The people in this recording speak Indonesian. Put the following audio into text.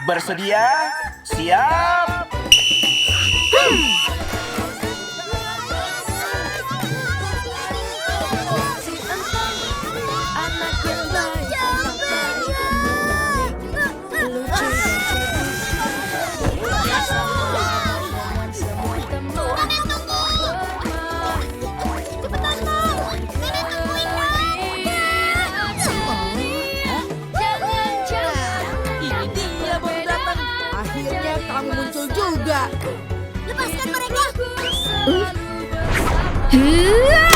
Bersedia? Siap? Ini dia baru datang. Akhirnya kamu muncul juga. Lepaskan mereka. Hua!